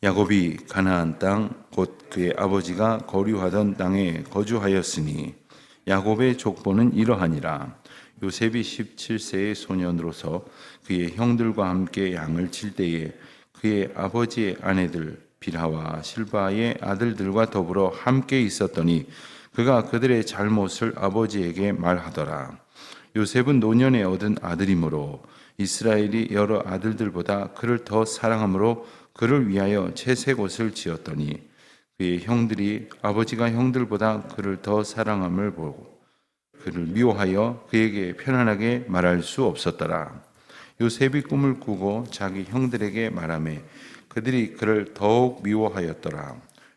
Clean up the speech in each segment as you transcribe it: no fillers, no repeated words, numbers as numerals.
야곱이 가나안 땅 곧 그의 아버지가 거류하던 땅에 거주하였으니 야곱의 족보는 이러하니라. 요셉이 17세의 소년으로서 그의 형들과 함께 양을 칠 때에 그의 아버지의 아내들 빌하와 실바의 아들들과 더불어 함께 있었더니 그가 그들의 잘못을 아버지에게 말하더라. 요셉은 노년에 얻은 아들이므로 이스라엘이 여러 아들들보다 그를 더 사랑하므로 그를 위하여 채색 옷을 지었더니 그의 형들이 아버지가 형들보다 그를 더 사랑함을 보고 그를 미워하여 그에게 편안하게 말할 수 없었더라. 요셉이 꿈을 꾸고 자기 형들에게 말하매 그들이 그를 더욱 미워하였더라.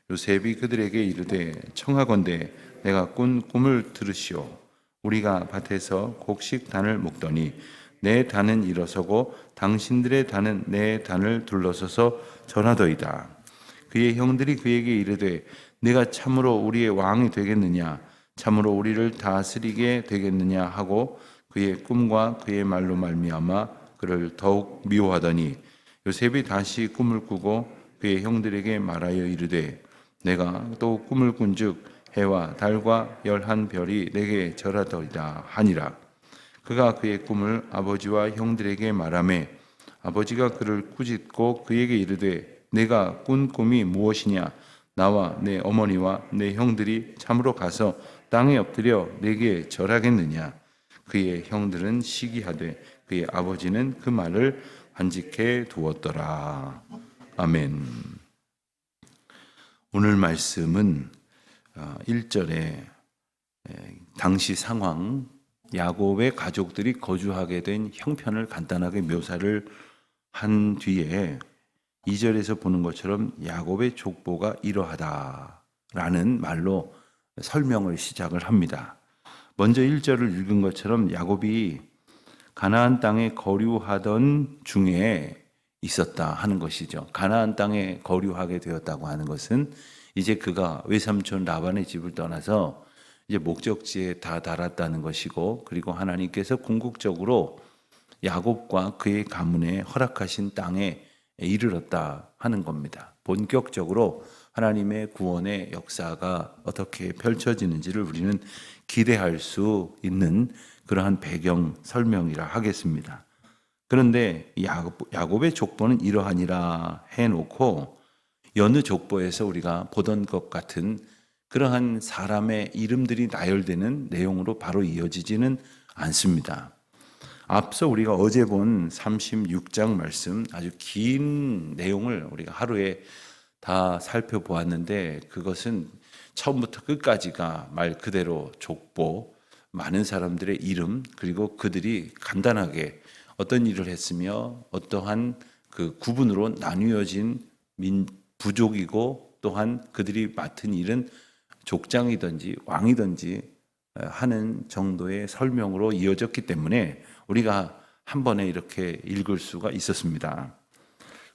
요셉이 그들에게 이르되 청하건대 내가 꾼 꿈을 들으시오. 우리가 밭에서 곡식 단을 묶더니 내 단은 일어서고 당신들의 단은 내 단을 둘러서서 전하더이다. 그의 형들이 그에게 이르되 네가 참으로 우리의 왕이 되겠느냐 참으로 우리를 다스리게 되겠느냐 하고 그의 꿈과 그의 말로 말미암아 그를 더욱 미워하더니 요셉이 다시 꿈을 꾸고 그의 형들에게 말하여 이르되 내가 또 꿈을 꾼즉 해와 달과 11별이 내게 절하더이다 하니라. 그가 그의 꿈을 아버지와 형들에게 말하매 아버지가 그를 꾸짖고 그에게 이르되 내가 꾼 꿈이 무엇이냐 나와 내 어머니와 내 형들이 참으로 가서 땅에 엎드려 내게 절하겠느냐. 그의 형들은 시기하되 그의 아버지는 그 말을 간직해 두었더라. 아멘. 오늘 말씀은 1절에 당시 상황, 야곱의 가족들이 거주하게 된 형편을 간단하게 묘사를 한 뒤에 2절에서 보는 것처럼 야곱의 족보가 이러하다라는 말로 설명을 시작을 합니다. 먼저 1절을 읽은 것처럼 야곱이 가나안 땅에 거류하던 중에 있었다 하는 것이죠. 가나안 땅에 거류하게 되었다고 하는 것은 이제 그가 외삼촌 라반의 집을 떠나서 이제 목적지에 다 달았다는 것이고, 그리고 하나님께서 궁극적으로 야곱과 그의 가문에 허락하신 땅에 이르렀다 하는 겁니다. 본격적으로 하나님의 구원의 역사가 어떻게 펼쳐지는지를 우리는 기대할 수 있는 그러한 배경 설명이라 하겠습니다. 그런데 야곱의 족보는 이러하니라 해놓고 여느 족보에서 우리가 보던 것 같은 그러한 사람의 이름들이 나열되는 내용으로 바로 이어지지는 않습니다. 앞서 우리가 어제 본 36장 말씀, 아주 긴 내용을 우리가 하루에 다 살펴보았는데 그것은 처음부터 끝까지가 말 그대로 족보, 많은 사람들의 이름, 그리고 그들이 간단하게 어떤 일을 했으며 어떠한 그 구분으로 나뉘어진 부족이고, 또한 그들이 맡은 일은 족장이든지 왕이든지 하는 정도의 설명으로 이어졌기 때문에 우리가 한 번에 이렇게 읽을 수가 있었습니다.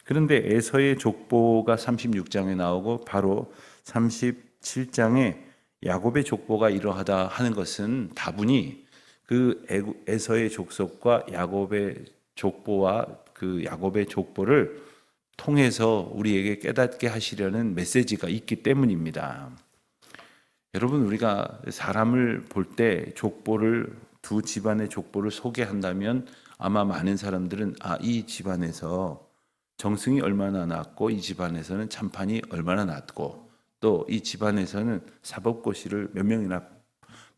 그런데 에서의 족보가 36장에 나오고 바로 37장에 야곱의 족보가 이러하다 하는 것은 다분히 그 에서의 족속과 야곱의 족보와 그 야곱의 족보를 통해서 우리에게 깨닫게 하시려는 메시지가 있기 때문입니다. 여러분, 우리가 사람을 볼 때 족보를, 두 집안의 족보를 소개한다면 아마 많은 사람들은 이 집안에서 정승이 얼마나 났고 이 집안에서는 참판이 얼마나 났고 또 이 집안에서는 사법고시를 몇 명이나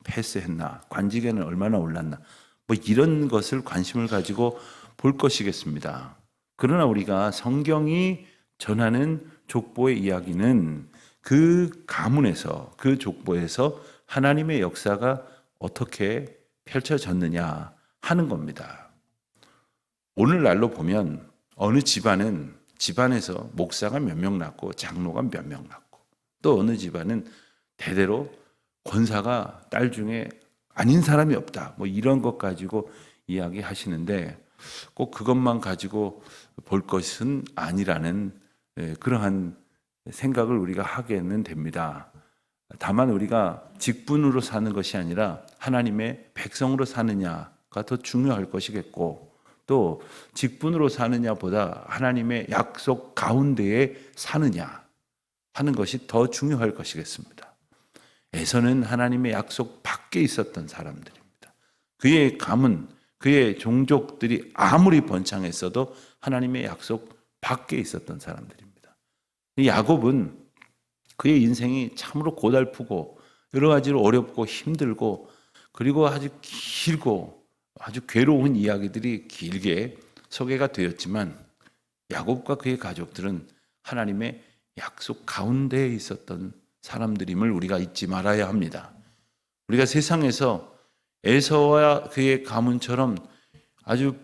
패스했나, 관직에는 얼마나 올랐나, 뭐 이런 것을 관심을 가지고 볼 것이겠습니다. 그러나 우리가 성경이 전하는 족보의 이야기는 그 가문에서, 그 족보에서 하나님의 역사가 어떻게 펼쳐졌느냐 하는 겁니다. 오늘날로 보면 어느 집안에서 목사가 몇 명 낳고 장로가 몇 명 낳고, 또 어느 집안은 대대로 권사가 딸 중에 아닌 사람이 없다, 뭐 이런 것 가지고 이야기하시는데 꼭 그것만 가지고 볼 것은 아니라는 그러한 생각을 우리가 하게는 됩니다. 다만 우리가 직분으로 사는 것이 아니라 하나님의 백성으로 사느냐가 더 중요할 것이겠고, 또 직분으로 사느냐보다 하나님의 약속 가운데에 사느냐 하는 것이 더 중요할 것이겠습니다. 에서는 하나님의 약속 밖에 있었던 사람들입니다. 그의 가문, 그의 종족들이 아무리 번창했어도 하나님의 약속 밖에 있었던 사람들입니다. 야곱은 그의 인생이 참으로 고달프고 여러 가지로 어렵고 힘들고 그리고 아주 길고 아주 괴로운 이야기들이 길게 소개가 되었지만 야곱과 그의 가족들은 하나님의 약속 가운데에 있었던 사람들임을 우리가 잊지 말아야 합니다. 우리가 세상에서 에서와 그의 가문처럼 아주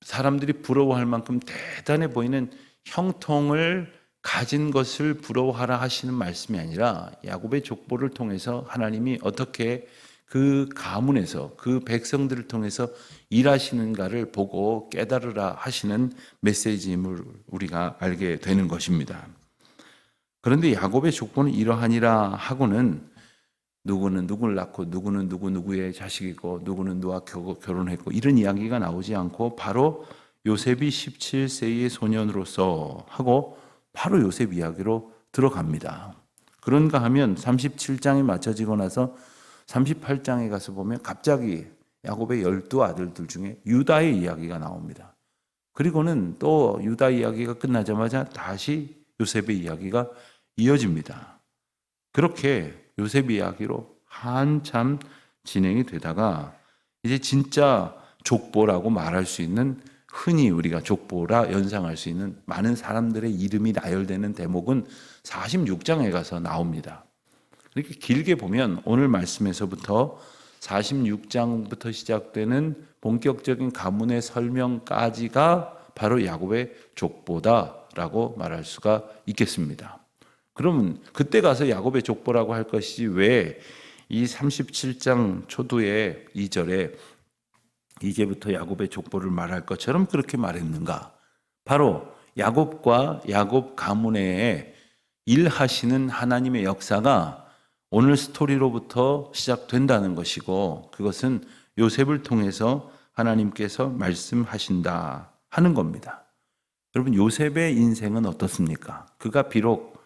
사람들이 부러워할 만큼 대단해 보이는 형통을 가진 것을 부러워하라 하시는 말씀이 아니라 야곱의 족보를 통해서 하나님이 어떻게 그 가문에서 그 백성들을 통해서 일하시는가를 보고 깨달으라 하시는 메시지임을 우리가 알게 되는 것입니다. 그런데 야곱의 족보는 이러하니라 하고는 누구는 누구를 낳고 누구는 누구의 자식이고 누구는 누구와 결혼했고 이런 이야기가 나오지 않고 바로 요셉이 17세의 소년으로서 하고 바로 요셉 이야기로 들어갑니다. 그런가 하면 37장이 맞춰지고 나서 38장에 가서 보면 갑자기 야곱의 12아들들 중에 유다의 이야기가 나옵니다. 그리고는 또 유다 이야기가 끝나자마자 다시 요셉의 이야기가 이어집니다. 그렇게 요셉 이야기로 한참 진행이 되다가 이제 진짜 족보라고 말할 수 있는 흔히 우리가 족보라 연상할 수 있는 많은 사람들의 이름이 나열되는 대목은 46장에 가서 나옵니다. 이렇게 길게 보면 오늘 말씀에서부터 46장부터 시작되는 본격적인 가문의 설명까지가 바로 야곱의 족보다라고 말할 수가 있겠습니다. 그러면 그때 가서 야곱의 족보라고 할 것이지 왜 이 37장 초두에 2절에 이제부터 야곱의 족보를 말할 것처럼 그렇게 말했는가? 바로 야곱과 야곱 가문에 일하시는 하나님의 역사가 오늘 스토리로부터 시작된다는 것이고 그것은 요셉을 통해서 하나님께서 말씀하신다 하는 겁니다. 여러분 요셉의 인생은 어떻습니까? 그가 비록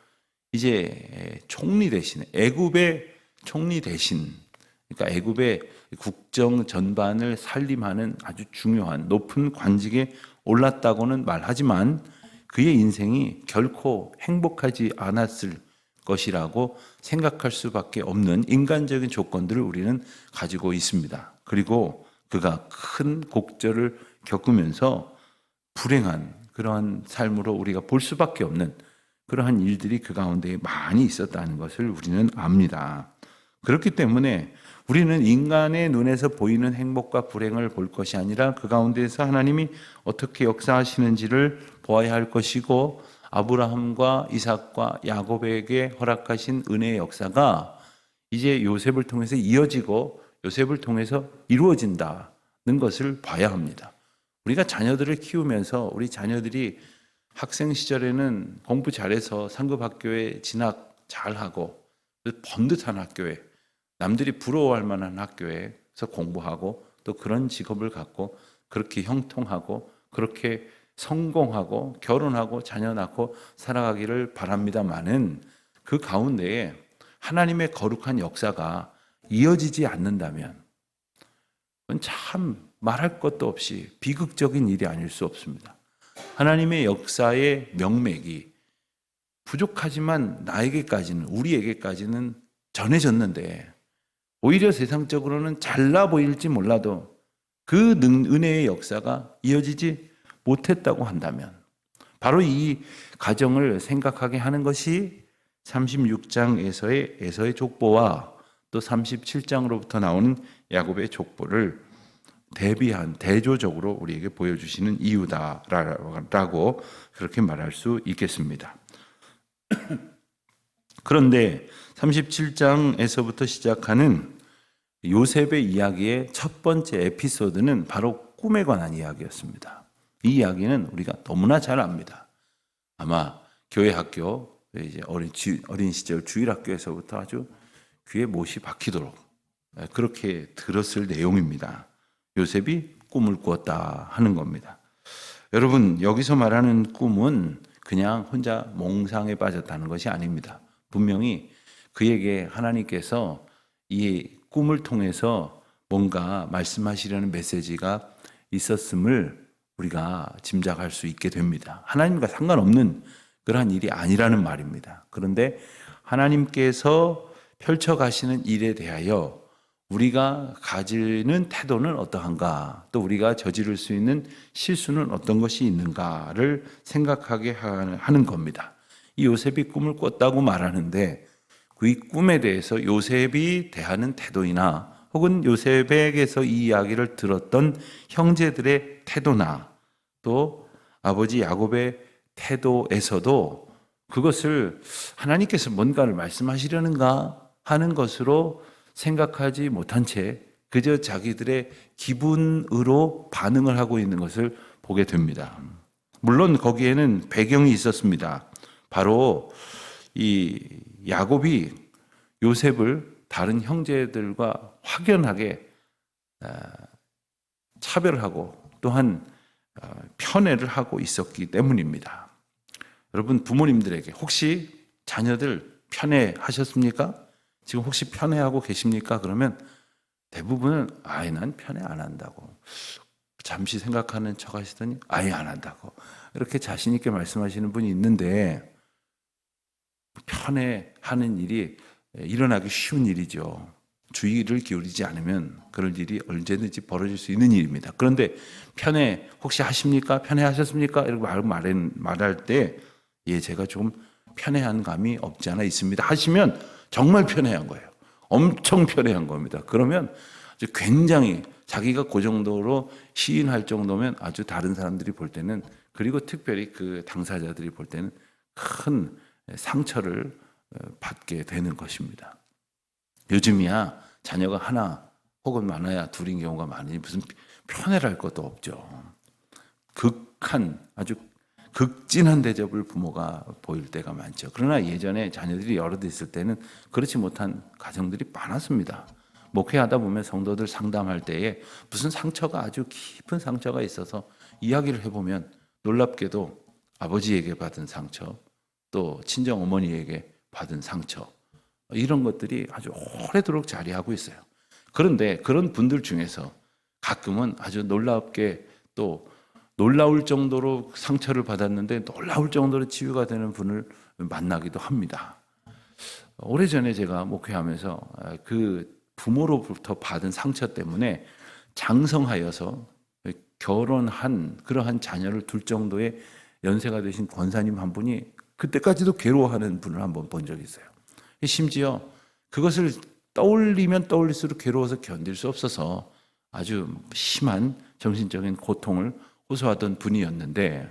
이제 총리 대신 애굽의 총리 대신 그러니까 애굽의 국정 전반을 살림하는 아주 중요한 높은 관직에 올랐다고는 말하지만 그의 인생이 결코 행복하지 않았을 것이라고 생각할 수밖에 없는 인간적인 조건들을 우리는 가지고 있습니다. 그리고 그가 큰 곡절을 겪으면서 불행한 그러한 삶으로 우리가 볼 수밖에 없는 그러한 일들이 그 가운데 많이 있었다는 것을 우리는 압니다. 그렇기 때문에 우리는 인간의 눈에서 보이는 행복과 불행을 볼 것이 아니라 그 가운데서 하나님이 어떻게 역사하시는지를 보아야 할 것이고 아브라함과 이삭과 야곱에게 허락하신 은혜의 역사가 이제 요셉을 통해서 이어지고 요셉을 통해서 이루어진다는 것을 봐야 합니다. 우리가 자녀들을 키우면서 우리 자녀들이 학생 시절에는 공부 잘해서 상급 학교에 진학 잘하고 번듯한 학교에 남들이 부러워할 만한 학교에서 공부하고 또 그런 직업을 갖고 그렇게 형통하고 그렇게 성공하고 결혼하고 자녀 낳고 살아가기를 바랍니다마는 그 가운데에 하나님의 거룩한 역사가 이어지지 않는다면 그건 참 말할 것도 없이 비극적인 일이 아닐 수 없습니다. 하나님의 역사의 명맥이 부족하지만 나에게까지는 우리에게까지는 전해졌는데 오히려 세상적으로는 잘나 보일지 몰라도 그 은혜의 역사가 이어지지 못했다고 한다면 바로 이 가정을 생각하게 하는 것이 36장에서의 에서의 족보와 또 37장으로부터 나오는 야곱의 족보를 대비한 대조적으로 우리에게 보여주시는 이유다라고 그렇게 말할 수 있겠습니다. 그런데 37장에서부터 시작하는 요셉의 이야기의 첫 번째 에피소드는 바로 꿈에 관한 이야기였습니다. 이 이야기는 우리가 너무나 잘 압니다. 아마 교회 학교, 이제 어린 시절 주일학교에서부터 아주 귀에 못이 박히도록 그렇게 들었을 내용입니다. 요셉이 꿈을 꾸었다 하는 겁니다. 여러분, 여기서 말하는 꿈은 그냥 혼자 몽상에 빠졌다는 것이 아닙니다. 분명히 그에게 하나님께서 이 꿈을 통해서 뭔가 말씀하시려는 메시지가 있었음을 우리가 짐작할 수 있게 됩니다. 하나님과 상관없는 그러한 일이 아니라는 말입니다. 그런데 하나님께서 펼쳐가시는 일에 대하여 우리가 가지는 태도는 어떠한가, 또 우리가 저지를 수 있는 실수는 어떤 것이 있는가를 생각하게 하는 겁니다. 이 요셉이 꿈을 꿨다고 말하는데 그 꿈에 대해서 요셉이 대하는 태도이나 혹은 요셉에게서 이 이야기를 들었던 형제들의 태도나 또 아버지 야곱의 태도에서도 그것을 하나님께서 뭔가를 말씀하시려는가 하는 것으로 생각하지 못한 채 그저 자기들의 기분으로 반응을 하고 있는 것을 보게 됩니다. 물론 거기에는 배경이 있었습니다. 바로 이 야곱이 요셉을 다른 형제들과 확연하게 차별하고 또한 편애를 하고 있었기 때문입니다. 여러분, 부모님들에게 혹시 자녀들 편애하셨습니까? 지금 혹시 편애하고 계십니까? 그러면 대부분은 아예 난 편애 안 한다고, 잠시 생각하는 척 하시더니 아예 안 한다고, 이렇게 자신 있게 말씀하시는 분이 있는데 편애하는 일이 일어나기 쉬운 일이죠. 주의를 기울이지 않으면 그럴 일이 언제든지 벌어질 수 있는 일입니다. 그런데 편애 혹시 하십니까? 편애하셨습니까? 이렇게 말할 때 예, 제가 좀 편애한 감이 없지 않아 있습니다 하시면 정말 편애한 거예요. 엄청 편애한 겁니다. 그러면 아주 굉장히 자기가 그 정도로 시인할 정도면 아주 다른 사람들이 볼 때는, 그리고 특별히 그 당사자들이 볼 때는 큰 상처를 받게 되는 것입니다. 요즘이야 자녀가 하나 혹은 많아야 둘인 경우가 많으니 무슨 편애를 할 것도 없죠. 아주 극진한 대접을 부모가 보일 때가 많죠. 그러나 예전에 자녀들이 여럿 있을 때는 그렇지 못한 가정들이 많았습니다. 목회하다 보면 성도들 상담할 때에 무슨 상처가, 아주 깊은 상처가 있어서 이야기를 해보면 놀랍게도 아버지에게 받은 상처, 또 친정 어머니에게 받은 상처, 이런 것들이 아주 오래도록 자리하고 있어요. 그런데 그런 분들 중에서 가끔은 아주 놀랍게 또 놀라울 정도로 상처를 받았는데 놀라울 정도로 치유가 되는 분을 만나기도 합니다. 오래전에 제가 목회하면서 그 부모로부터 받은 상처 때문에 장성하여서 결혼한 그러한 자녀를 둘 정도의 연세가 되신 권사님 한 분이 그때까지도 괴로워하는 분을 한번 본 적이 있어요. 심지어 그것을 떠올리면 떠올릴수록 괴로워서 견딜 수 없어서 아주 심한 정신적인 고통을 호소하던 분이었는데,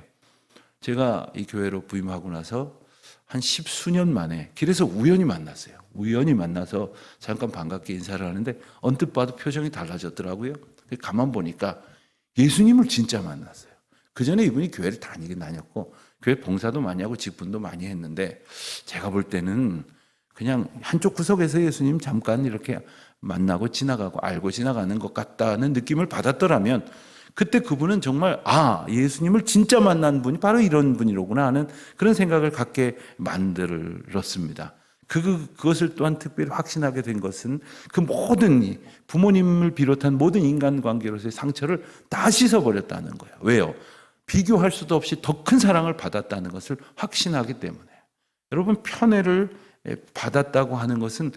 제가 이 교회로 부임하고 나서 한 10수년 만에 길에서 우연히 만났어요. 우연히 만나서 잠깐 반갑게 인사를 하는데 언뜻 봐도 표정이 달라졌더라고요. 가만 보니까 예수님을 진짜 만났어요. 그 전에 이분이 교회를 다니긴 다녔고 교회 봉사도 많이 하고 직분도 많이 했는데 제가 볼 때는 그냥 한쪽 구석에서 예수님 잠깐 이렇게 만나고 지나가고 알고 지나가는 것 같다는 느낌을 받았더라면, 그때 그분은 정말 예수님을 진짜 만난 분이 바로 이런 분이로구나 하는 그런 생각을 갖게 만들었습니다. 그것을 또한 특별히 확신하게 된 것은 그 모든 부모님을 비롯한 모든 인간관계로서의 상처를 다 씻어버렸다는 거예요. 왜요? 비교할 수도 없이 더 큰 사랑을 받았다는 것을 확신하기 때문에. 여러분, 편애를 받았다고 하는 것은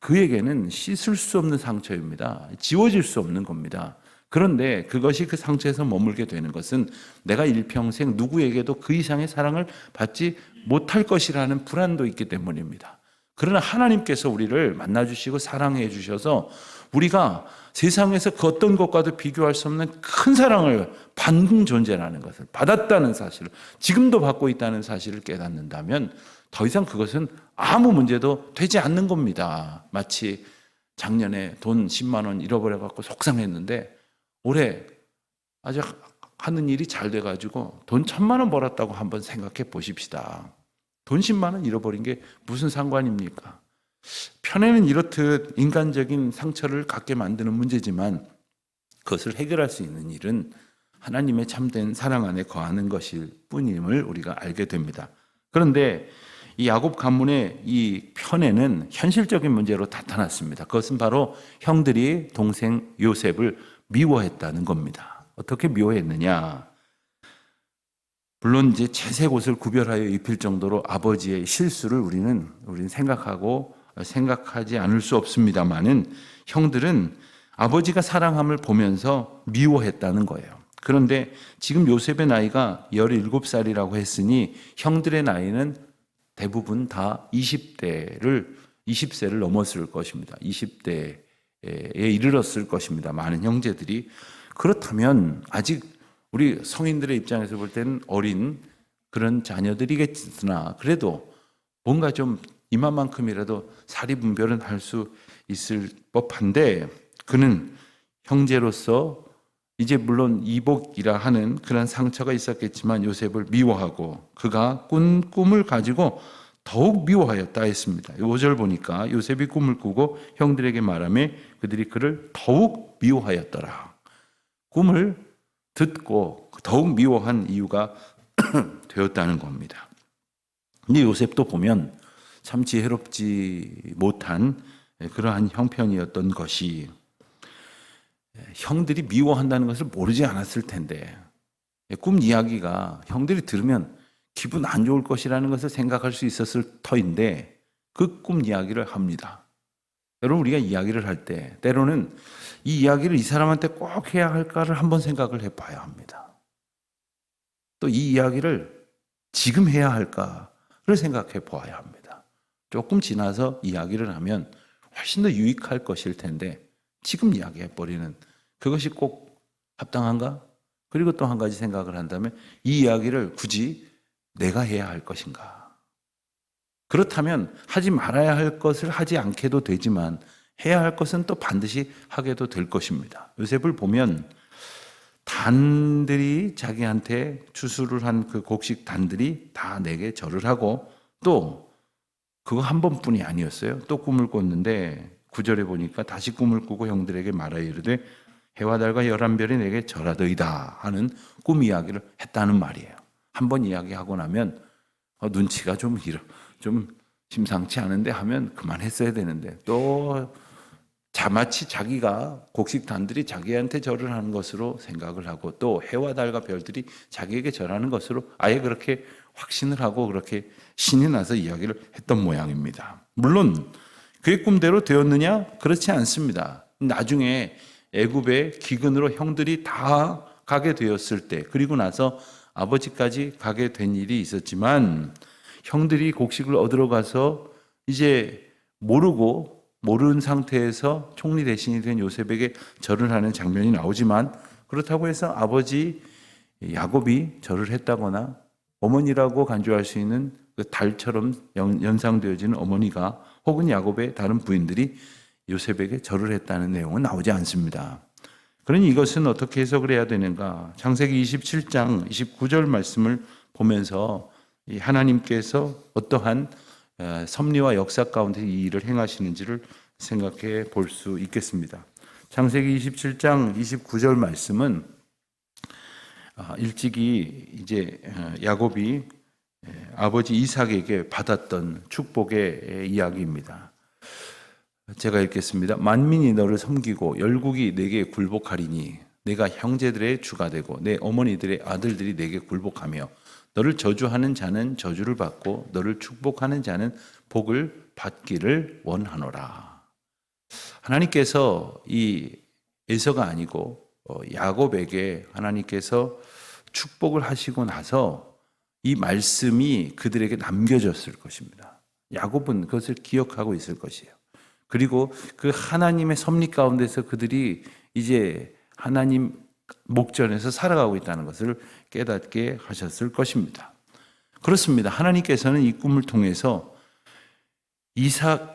그에게는 씻을 수 없는 상처입니다. 지워질 수 없는 겁니다. 그런데 그것이 그 상처에서 머물게 되는 것은 내가 일평생 누구에게도 그 이상의 사랑을 받지 못할 것이라는 불안도 있기 때문입니다. 그러나 하나님께서 우리를 만나주시고 사랑해 주셔서 우리가 세상에서 그 어떤 것과도 비교할 수 없는 큰 사랑을 받는 존재라는 것을, 받았다는 사실을, 지금도 받고 있다는 사실을 깨닫는다면 더 이상 그것은 아무 문제도 되지 않는 겁니다. 마치 작년에 돈 10만 원 잃어버려갖고 속상했는데 올해 아주 하는 일이 잘 돼가지고 돈 1,000만 원 벌었다고 한번 생각해 보십시다. 돈 10만 원 잃어버린 게 무슨 상관입니까? 편애는 이렇듯 인간적인 상처를 갖게 만드는 문제지만 그것을 해결할 수 있는 일은 하나님의 참된 사랑 안에 거하는 것일 뿐임을 우리가 알게 됩니다. 그런데 이 야곱 가문의 이 편애는 현실적인 문제로 나타났습니다. 그것은 바로 형들이 동생 요셉을 미워했다는 겁니다. 어떻게 미워했느냐? 물론 이제 채색 옷을 구별하여 입힐 정도로 아버지의 실수를 우리는 생각하지 않을 수 없습니다만은 형들은 아버지가 사랑함을 보면서 미워했다는 거예요. 그런데 지금 요셉의 나이가 17살이라고 했으니 형들의 나이는 대부분 다 20세를 넘었을 것입니다. 20대에 이르렀을 것입니다. 많은 형제들이. 그렇다면 아직 우리 성인들의 입장에서 볼 때는 어린 그런 자녀들이겠으나 그래도 뭔가 좀 이만큼이라도 사리분별은 할 수 있을 법한데 그는 형제로서 이제 물론 이복이라 하는 그런 상처가 있었겠지만 요셉을 미워하고 그가 꾼 꿈을 가지고 더욱 미워하였다 했습니다. 5절 보니까 요셉이 꿈을 꾸고 형들에게 말하며 그들이 그를 더욱 미워하였더라. 꿈을 듣고 더욱 미워한 이유가 되었다는 겁니다. 근데 요셉도 보면 참 지혜롭지 못한 그러한 형편이었던 것이 형들이 미워한다는 것을 모르지 않았을 텐데 꿈 이야기가 형들이 들으면 기분 안 좋을 것이라는 것을 생각할 수 있었을 터인데 그 꿈 이야기를 합니다. 여러분 우리가 이야기를 할 때 때로는 이 이야기를 이 사람한테 꼭 해야 할까를 한번 생각을 해봐야 합니다. 또 이 이야기를 지금 해야 할까를 생각해 보아야 합니다. 조금 지나서 이야기를 하면 훨씬 더 유익할 것일 텐데 지금 이야기해버리는 그것이 꼭 합당한가? 그리고 또 한 가지 생각을 한다면 이 이야기를 굳이 내가 해야 할 것인가? 그렇다면 하지 말아야 할 것을 하지 않게도 되지만 해야 할 것은 또 반드시 하게도 될 것입니다. 요셉을 보면 단들이 자기한테 추수를 한 그 곡식 단들이 다 내게 절을 하고 또 그거 한 번뿐이 아니었어요. 또 꿈을 꿨는데 9절에 보니까 다시 꿈을 꾸고 형들에게 말하여 이르되 해와 달과 11별이 내게 절하더이다 하는 꿈 이야기를 했다는 말이에요. 한 번 이야기하고 나면 눈치가 좀 심상치 않은데 하면 그만했어야 되는데 또 마치 자기가 곡식 단들이 자기한테 절을 하는 것으로 생각을 하고 또 해와 달과 별들이 자기에게 절하는 것으로 아예 그렇게 확신을 하고 그렇게 신이 나서 이야기를 했던 모양입니다. 물론 그의 꿈대로 되었느냐? 그렇지 않습니다. 나중에 애굽의 기근으로 형들이 다 가게 되었을 때 그리고 나서 아버지까지 가게 된 일이 있었지만 형들이 곡식을 얻으러 가서 이제 모르는 상태에서 총리 대신이 된 요셉에게 절을 하는 장면이 나오지만 그렇다고 해서 아버지 야곱이 절을 했다거나 어머니라고 간주할 수 있는 그 달처럼 연상되어지는 어머니가 혹은 야곱의 다른 부인들이 요셉에게 절을 했다는 내용은 나오지 않습니다. 그러니 이것은 어떻게 해석을 해야 되는가? 창세기 27장 29절 말씀을 보면서 하나님께서 어떠한 섭리와 역사 가운데 이 일을 행하시는지를 생각해 볼 수 있겠습니다. 창세기 27장 29절 말씀은 일찍이 이제 야곱이 아버지 이삭에게 받았던 축복의 이야기입니다. 제가 읽겠습니다. 만민이 너를 섬기고 열국이 내게 굴복하리니 내가 형제들의 주가 되고 내 어머니들의 아들들이 내게 굴복하며 너를 저주하는 자는 저주를 받고 너를 축복하는 자는 복을 받기를 원하노라. 하나님께서 이 에서가 아니고 야곱에게 하나님께서 축복을 하시고 나서 이 말씀이 그들에게 남겨졌을 것입니다. 야곱은 그것을 기억하고 있을 것이에요. 그리고 그 하나님의 섭리 가운데서 그들이 이제 하나님 목전에서 살아가고 있다는 것을 깨닫게 하셨을 것입니다. 그렇습니다. 하나님께서는 이 꿈을 통해서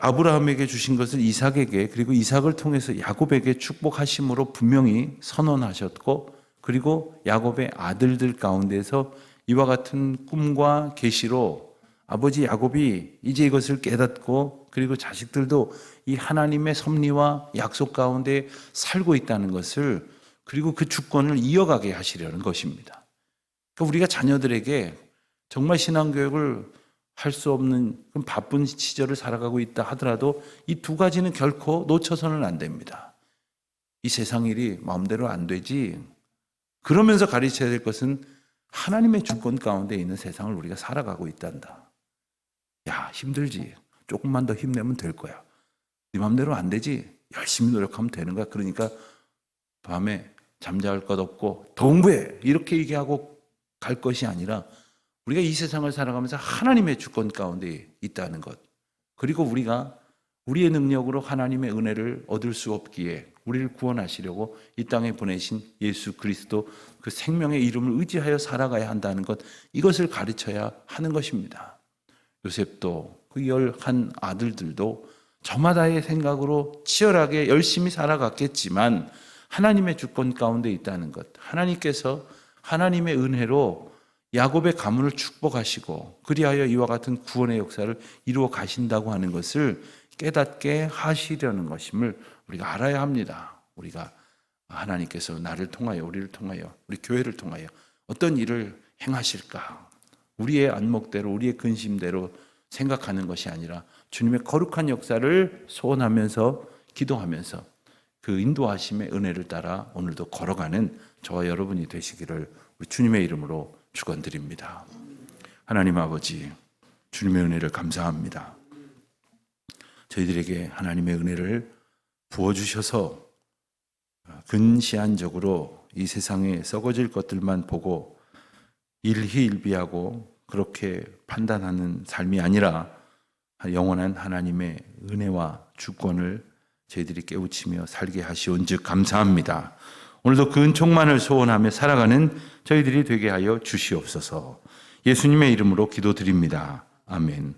아브라함에게 주신 것을 이삭에게 그리고 이삭을 통해서 야곱에게 축복하심으로 분명히 선언하셨고 그리고 야곱의 아들들 가운데서 이와 같은 꿈과 계시로 아버지 야곱이 이제 이것을 깨닫고 그리고 자식들도 이 하나님의 섭리와 약속 가운데 살고 있다는 것을 그리고 그 주권을 이어가게 하시려는 것입니다. 그러니까 우리가 자녀들에게 정말 신앙교육을 할 수 없는 그런 바쁜 시절을 살아가고 있다 하더라도 이 두 가지는 결코 놓쳐서는 안 됩니다. 이 세상 일이 마음대로 안 되지. 그러면서 가르쳐야 될 것은 하나님의 주권 가운데 있는 세상을 우리가 살아가고 있단다. 야, 힘들지. 조금만 더 힘내면 될 거야. 네 마음대로 안 되지. 열심히 노력하면 되는 거야. 그러니까 밤에 잠잘 것 없고 더 공부해. 이렇게 얘기하고 갈 것이 아니라 우리가 이 세상을 살아가면서 하나님의 주권 가운데 있다는 것. 그리고 우리가 우리의 능력으로 하나님의 은혜를 얻을 수 없기에 우리를 구원하시려고 이 땅에 보내신 예수 그리스도 그 생명의 이름을 의지하여 살아가야 한다는 것. 이것을 가르쳐야 하는 것입니다. 요셉도 그 11 아들들도 저마다의 생각으로 치열하게 열심히 살아갔겠지만 하나님의 주권 가운데 있다는 것. 하나님께서 하나님의 은혜로 야곱의 가문을 축복하시고 그리하여 이와 같은 구원의 역사를 이루어 가신다고 하는 것을 깨닫게 하시려는 것임을 우리가 알아야 합니다. 우리가 하나님께서 나를 통하여 우리를 통하여 우리 교회를 통하여 어떤 일을 행하실까? 우리의 안목대로 우리의 근심대로 생각하는 것이 아니라 주님의 거룩한 역사를 소원하면서 기도하면서 그 인도하심의 은혜를 따라 오늘도 걸어가는 저와 여러분이 되시기를 우리 주님의 이름으로 축원드립니다. 하나님 아버지, 주님의 은혜를 감사합니다. 저희들에게 하나님의 은혜를 부어주셔서 근시안적으로 이 세상에 썩어질 것들만 보고 일희일비하고 그렇게 판단하는 삶이 아니라 영원한 하나님의 은혜와 주권을 저희들이 깨우치며 살게 하시온즉 감사합니다. 오늘도 그 은총만을 소원하며 살아가는 저희들이 되게 하여 주시옵소서. 예수님의 이름으로 기도드립니다. 아멘.